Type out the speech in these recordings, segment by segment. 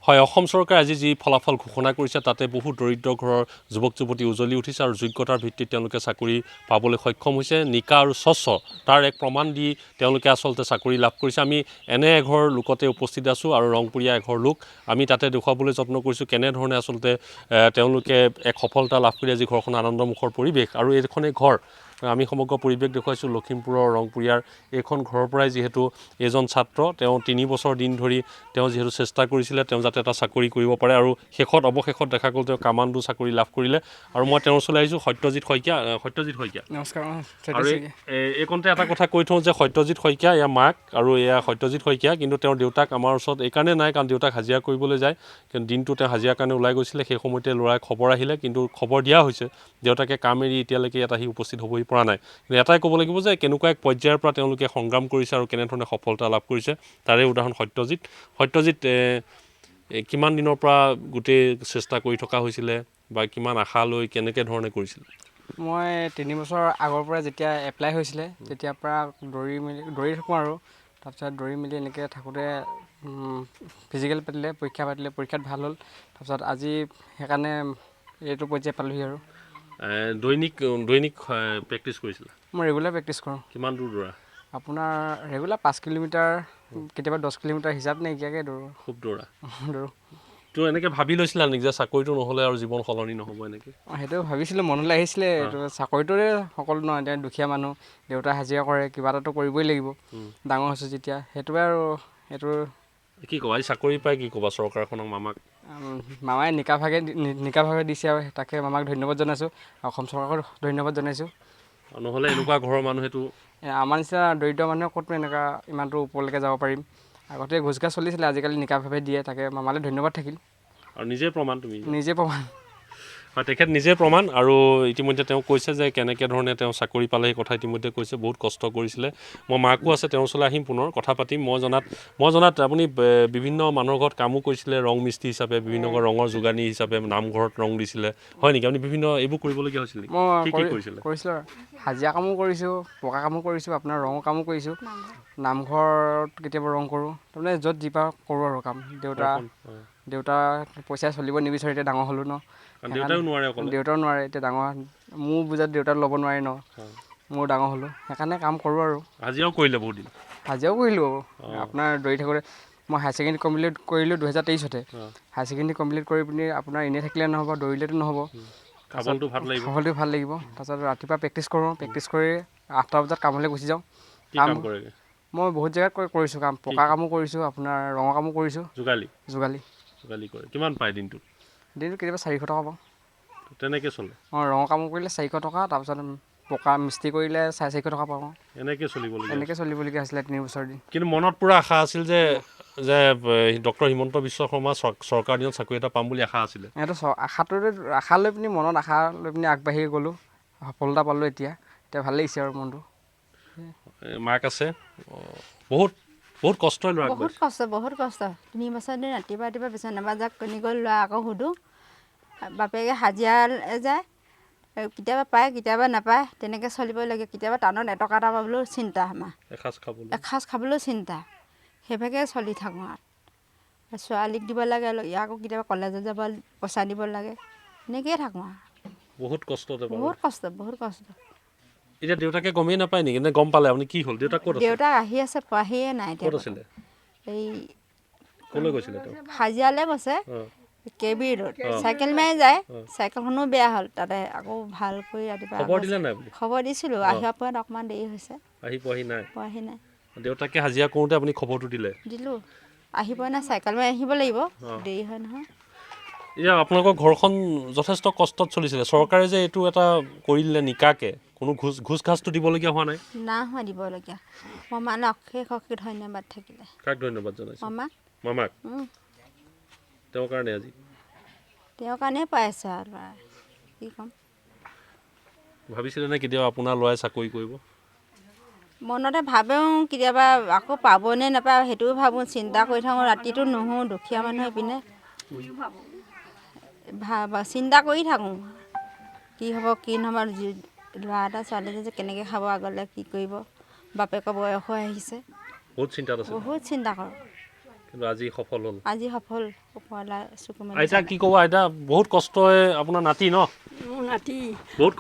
হয়, অসম চৰকাৰে আজি যি ফলাফল ঘোষণা কৰিছে তাতে বহু দৰিদ্ৰ ঘৰৰ যুৱক যুৱতী উজলি উঠিছে আৰু যোগ্যতাৰ ভিত্তিত তেওঁলোকে চাকৰি পাবলৈ সক্ষম হৈছে। নিকা আৰু স্বচ্ছ তাৰ এক প্ৰমাণ দি তেওঁলোকে আচলতে চাকৰি লাভ কৰিছে। আমি এনে এঘৰ লোকতে উপস্থিত আছোঁ আৰু ৰংপুৰীয়া এঘৰ লোক। আমি তাতে দেখুৱাবলৈ যত্ন কৰিছোঁ কেনেধৰণে আচলতে তেওঁলোকে এক সফলতা লাভ কৰি আজি ঘৰখন আনন্দমুখৰ পৰিৱেশ আৰু এইখনেই ঘৰ। আমি সমগ্ৰ পৰিৱেশ দেখুৱাইছোঁ লখিমপুৰৰ ৰংপুৰীয়াৰ এইখন ঘৰৰ পৰাই যিহেতু এজন ছাত্ৰ তেওঁ 3 বছৰ দিন ধৰি তেওঁ যিহেতু চেষ্টা কৰিছিলে তেওঁ যাতে এটা চাকৰি কৰিব পাৰে আৰু অৱশেষত দেখা গ'ল তেওঁ কামাণ্ডো চাকৰি লাভ কৰিলে। আৰু মই তেওঁৰ ওচৰলৈ আহিছোঁ সত্যজিৎ শইকীয়া। নমস্কাৰ। আৰু এইকণতে এটা কথা কৈ থওঁ যে সত্যজিৎ শইকীয়া এয়া মাক আৰু এয়া সত্যজিৎ শইকীয়া, কিন্তু তেওঁৰ দেউতাক আমাৰ ওচৰত এইকাৰণে নাই কাৰণ দেউতাক হাজিৰা কৰিবলৈ যায়, কিন্তু দিনটো তেওঁ হাজিৰাৰ কাৰণে ওলাই গৈছিলে। সেই সময়তে ল'ৰাই খবৰ আহিলে, কিন্তু খবৰ দিয়া হৈছে দেউতাকে কাম এৰি এতিয়ালৈকে ইয়াত আহি উপস্থিত হ'বহি পৰা নাই। কিন্তু এটাই ক'ব লাগিব যে কেনেকুৱা এক পৰ্যায়ৰ পৰা তেওঁলোকে সংগ্ৰাম কৰিছে আৰু কেনেধৰণে সফলতা লাভ কৰিছে তাৰে উদাহৰণ সত্যজিৎ কিমান দিনৰ পৰা গোটেই চেষ্টা কৰি থকা হৈছিলে বা কিমান আশা লৈ কেনেকৈ ধৰণে কৰিছিলে? মই 3 বছৰ আগৰ পৰা যেতিয়া এপ্লাই হৈছিলে তেতিয়াৰ পৰা দৌৰি থাকোঁ আৰু তাৰপিছত দৌৰি মেলি এনেকৈ থাকোঁতে ফিজিকেল পাতিলে, পৰীক্ষা পাতিলে, পৰীক্ষাত ভাল হ'ল। তাৰপিছত আজি সেইকাৰণে এইটো পৰ্যায় পালোহি আৰু। দৈনিক প্ৰেক্টিছ কৰিছিলে? মই ৰেগুলাৰ প্ৰেক্টিছ কৰোঁ। কিমান দূৰ দৌৰা? আপোনাৰ ৰেগুলাৰ 5 কিলোমিটাৰ, কেতিয়াবা 10 কিলোমিটাৰ, হিচাপ নাইকিয়াকৈ দৌৰোঁ। খুব দৌৰা? দৌৰোঁ। তো এনেকৈ ভাবি লৈছিলা নেকি যে চাকৰিটো নহ'লে আৰু জীৱন সলনি নহ'ব এনেকৈ? সেইটো ভাবিছিলোঁ, মনলৈ আহিছিলে। এইটো চাকৰিটোৰে সকলো নহয়, এতিয়া দুখীয়া মানুহ, দেউতাই হাজিৰা কৰে, কিবা এটাতো কৰিবই লাগিব ডাঙৰ হৈছোঁ যেতিয়া। সেইটোৱে আৰু এইটো কি ক'বা আজি চাকৰি পাই কি ক'বা চৰকাৰখনক, মামাক? মামাই নিকা ভাগে দিছে আৰু তাকে মামাক ধন্যবাদ জনাইছোঁ। অসম চৰকাৰক ধন্যবাদ জনাইছোঁ। নহ'লে এনেকুৱা ঘৰৰ মানুহেতো আমাৰ নিচিনা দৰিদ্ৰ মানুহে ক'তনো এনেকুৱা ইমানটো ওপৰলৈকে যাব পাৰিম। আগতে ঘোচ ঘাচ চলিছিলে, আজিকালি নিকাভাৱে দিয়ে, তাকে মামালৈ ধন্যবাদ থাকিল। আৰু নিজে প্ৰমাণ তুমি? নিজে প্ৰমাণ। হয়, তেখেত নিজে প্ৰমাণ। আৰু ইতিমধ্যে তেওঁ কৈছে যে কেনেকৈ ধৰণে তেওঁ চাকৰি পালে সেই কথা ইতিমধ্যে কৈছে, বহুত কষ্ট কৰিছিলে। মই মাকো আছে, তেওঁৰ ওচৰলৈ আহিম, পুনৰ কথা পাতিম। মই জনাত আপুনি বিভিন্ন মানুহৰ ঘৰত কামো কৰিছিলে, ৰং মিস্ত্ৰী হিচাপে, বিভিন্ন ৰঙৰ যোগানী হিচাপে, নামঘৰত ৰং দিছিলে, হয় নেকি? আপুনি বিভিন্ন এইবোৰ কৰিবলগীয়া হৈছিল নেকি? মই কি কৰিছিলে? কৰিছিলোঁ, হাজিৰা কামো কৰিছোঁ, পকা কামো কৰিছোঁ, আপোনাৰ ৰঙৰ কামো কৰিছোঁ, নামঘৰত কেতিয়াবা ৰং কৰোঁ, তাৰমানে য'ত যি পাৰোঁ কৰোঁ আৰু কাম। দেউতা পইচাই চলিব নিবিচাৰে, এতিয়া ডাঙৰ হ'লোঁ ন। দেউতাও নোৱাৰে অকলে? দেউতাও নোৱাৰে, এতিয়া ডাঙৰ, মোৰ বুজাত দেউতাক ল'ব নোৱাৰে ন, মোৰ ডাঙৰ হ'লোঁ, সেইকাৰণে কাম কৰোঁ আৰু। হাজিৰাও কৰিলে বহুত দিন? হাজিৰাও কৰিলোঁ, আপোনাৰ দৌৰি থাকোঁতে। মই হায়াৰ ছেকেণ্ডেৰী কমপ্লিট কৰিলোঁ 2023-তে। হায়াৰ ছেকেণ্ডেৰী কমপ্লিট কৰি পিনি আপোনাৰ এনেই থাকিলে নহ'ব, দৌৰিলেতো নহ'ব। খাবলটো ভাল লাগিব। তাৰপিছত ৰাতিপুৱা প্ৰেক্টিছ কৰোঁ, প্ৰেক্টিছ কৰি 8টা বজাত কামলৈ গুচি যাওঁ। কি কাম কৰেগৈ? মই বহুত জেগাত কৰিছোঁ কাম, পকা কামো কৰিছোঁ, আপোনাৰ ৰঙৰ কামো কৰিছোঁ। যোগালী কৰে। কিমান পায় দিনটোত? দিনটোত কেতিয়াবা 400 টকা পাওঁ। তেনেকৈ চলে? ৰঙৰ কামো কৰিলে 400 টকা, তাৰপিছত পকা মিস্ত্ৰী কৰিলে 450 টকা পাওঁ। এনেকৈ চলিবলগীয়া হৈছিলে 3 বছৰ দিন। কিন্তু মনত পূৰা আশা আছিল যে ডক্টৰ হিমন্ত বিশ্ব শৰ্মা চৰকাৰ দিনত চাকৰি এটা পাম বুলি আশা আছিলে? সেইটো আশা লৈ পিনি মনত আশা লৈ পিনি আগবাঢ়ি গ'লোঁ, সফলতা পালোঁ। এতিয়া ভাল লাগিছে আৰু মনটো। মাক আছে, বহুত কষ্ট ল'ৰা? বহুত কষ্ট। 3 বছৰ দিন ৰাতিপুৱা বিচনা বজাত কণী গ'ল, ল'ৰা আকৌ সুধোঁ। বাপেকে হাজিৰা যায়, কেতিয়াবা পায় কেতিয়াবা নাপায়, তেনেকৈ চলিব লাগে। কেতিয়াবা টাউনত এটকা এটা পাবলৈও চিন্তা, আমাৰ এসাঁজ খাবলৈও চিন্তা, সেইভাগে চলি থাকোঁ আৰু। ছোৱালীক দিব লাগে, ইয়াকো কেতিয়াবা কলেজত যাব পইচা দিব লাগে, এনেকৈয়ে থাকোঁ আৰু। বহুত কষ্ট। এতিয়া দেউতাকে গমেই নাপায় নেকি? নে গম পালে? আপুনি কি হ'ল? দেউতাক ক'ত আছে? দেউতাক আহি আছে, পোৱাহিয়ে নাই। ক'ত আছিলে? এই ক'লৈ গৈছিলে তেওঁ? হাজিৰালৈ গৈছে, KB ৰোড। চাইকেল মাৰি যায়, চাইকেলখনো বেয়া হ'ল, তাতে আকৌ ভাল কৰি ৰাতিপুৱা খবৰ দিলে নাই আপুনি? খবৰ দিছিলোঁ, আহিব পোৱাত অকণমান দেৰি হৈছে। পোৱাহি নাই। দেউতাকে হাজিৰা কৰোঁতে আপুনি খবৰটো দিলোঁ, আহিব নাই, চাইকেল মাৰি আহিব লাগিব, দেৰি হয় নহয়। এতিয়া আপোনালোকৰ ঘৰখন যথেষ্ট কষ্টত চলিছিলে, চৰকাৰে যে এইটো এটা কৰি দিলে নিকাকৈ, কোনো ঘোচ ঘাচটো দিবলগীয়া হোৱা নাই? নাই দিবলগীয়া। মামালৈ অশেষ ধন্যবাদ থাকিলে। কাক ধন্যবাদ জনাইছে? মামাক? তেওঁৰ কাৰণেই পাই আছে আৰু ল'ৰাই, কি ক'ম। ভাবিছিলে নে কেতিয়াবা আপোনাৰ ল'ৰাই চাকৰি কৰিব? মনতে ভাবেও, কেতিয়াবা আকৌ পাবনে নাপায় সেইটোও ভাবোঁ, চিন্তা কৰি থাকোঁ। ৰাতিটো নুশু, দুখীয়া মানুহ এইপিনে চিন্তা কৰি থাকোঁ, কি হ'ব কি নহ'ব, ল'ৰা এটা ছোৱালী যে কেনেকৈ খাব, আগলৈ কি কৰিব, বাপেকৰ বয়স হৈ আহিছে, বহুত চিন্তা কৰোঁ। কিন্তু আজি সফল হ'ল। আজি সফল ওপৰৱালা চকু মেলি আইতা কি ক'ব আইতা বহুত কষ্টই আপোনাৰ নাতি ন মোৰ নাতি বহুত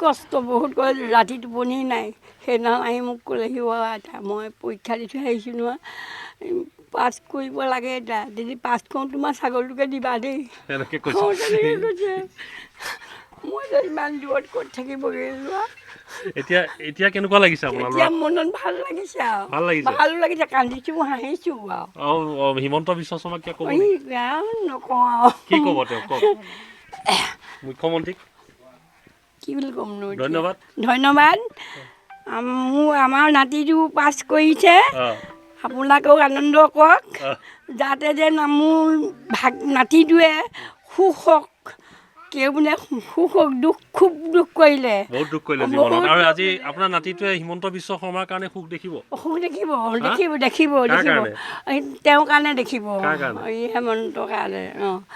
কষ্ট বহুত ৰাতি টোপনি নাই সেইদিনা আহি মোক ক'লেহি আইতা মই পৰীক্ষা দি থৈ আহিছোঁ নহয় পাছ কৰিব লাগে এতিয়া যদি পাছ কৰোঁ তোমাৰ ছাগলীটোকে দিবা দেই এনেকৈ তেনেকৈ কৈছে কৈছে মই যে ইমান দূৰত ক'ত থাকিবগৈ লোৱা এতিয়া এতিয়া কেনেকুৱা লাগিছে আপোনাৰ এতিয়া ল'ৰা মনত ভাল লাগিছে আৰু ভাল লাগিছে ভালো লাগিছে কান্দিছোঁ হাঁহিছোঁ আৰু আৰু হিমন্ত বিশ্ব শৰ্মাক কিয় ক'ব নকওঁ আৰু কি ক'ব তেওঁ কওক মুখ্যমন্ত্ৰীক কি বুলি ক'মনো এতিয়া? ধন্যবাদ ধন্যবাদ আমাৰ নাতিটো পাছ কৰিছে আপোনালোকেও আনন্দ কৰক যাতে যে মোৰ নাতিটোৱে সুখ হওক বোলে সুখ হওক খুব দুখ কৰিলে বহুত দুখ কৰিলে জীৱনত আৰু আজি আপোনাৰ নাতিটোৱে হিমন্ত বিশ্ব শৰ্মাৰ কাৰণে সুখ দেখিব সুখ দেখিব তেওঁৰ কাৰণে দেখিব এই হেমন্তৰ কাৰণে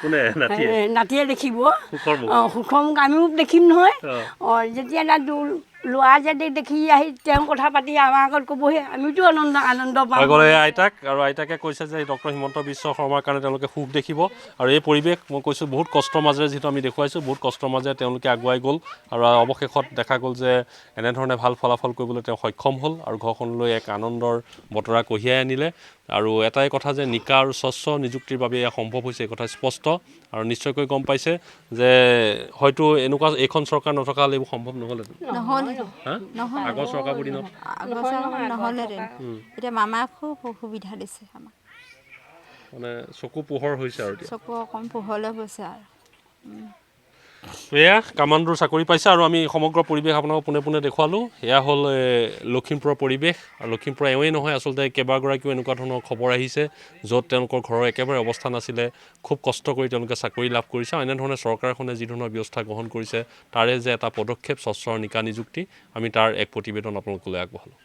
কোনে নাতিয়ে নাতিয়ে দেখিব সুখৰ মুখ সুখৰ মুখ আমিও দেখিম নহয় যেতিয়া ল'ৰা যদি দেখি আহি তেওঁ কথা পাতি আমাৰ আগত ক'বহি আমিতো আনন্দ পাম আইতাক আৰু আইতাকে কৈছে যে ডক্টৰ হিমন্ত বিশ্ব শৰ্মাৰ কাৰণে তেওঁলোকে সুখ দেখিব আৰু এই পৰিৱেশ মই কৈছোঁ বহুত কষ্টৰ মাজেৰে যিহেতু আমি দেখুৱাইছোঁ বহুত কষ্টৰ মাজেৰে তেওঁলোকে আগুৱাই গ'ল আৰু অৱশেষত দেখা গ'ল যে এনেধৰণে ভাল ফলাফল কৰিবলৈ তেওঁ সক্ষম হ'ল আৰু ঘৰখনলৈ এক আনন্দৰ বতৰা কঢ়িয়াই আনিলে আৰু এটাই কথা যে নিকা আৰু স্বচ্ছ নিযুক্তিৰ বাবে এয়া সম্ভৱ হৈছে এই কথা স্পষ্ট আৰু নিশ্চয়কৈ গম পাইছে যে হয়তো এনেকুৱা এইখন চৰকাৰ নথকা হ'লে এইবোৰ সম্ভৱ নহ'লহেঁতেন আগৰ চৰকাৰবোৰ দিনত নহ'লেহেঁতেন এতিয়া মামাই খুব সুবিধা দিছে আমাক মানে চকু পোহৰ হৈছে আৰু চকু অকণ পোহৰলৈ হৈছে আৰু এয়া কামাণ্ডোৰ চাকৰি পাইছে আৰু আমি সমগ্ৰ পৰিৱেশ আপোনাক পোনে পোনে দেখুৱালোঁ এয়া হ'ল লখিমপুৰৰ পৰিৱেশ আৰু লখিমপুৰৰ এওঁৱেই নহয় আচলতে কেইবাগৰাকীও এনেকুৱা ধৰণৰ খবৰ আহিছে য'ত তেওঁলোকৰ ঘৰৰ একেবাৰে অৱস্থা নাছিলে খুব কষ্ট কৰি তেওঁলোকে চাকৰি লাভ কৰিছে আৰু এনেধৰণে চৰকাৰখনে যি ধৰণৰ ব্যৱস্থা গ্ৰহণ কৰিছে তাৰে যে এটা পদক্ষেপ স্বচ্ছ আৰু নিকা নিযুক্তি আমি তাৰ এক প্ৰতিবেদন আপোনালোকলৈ আগবঢ়ালোঁ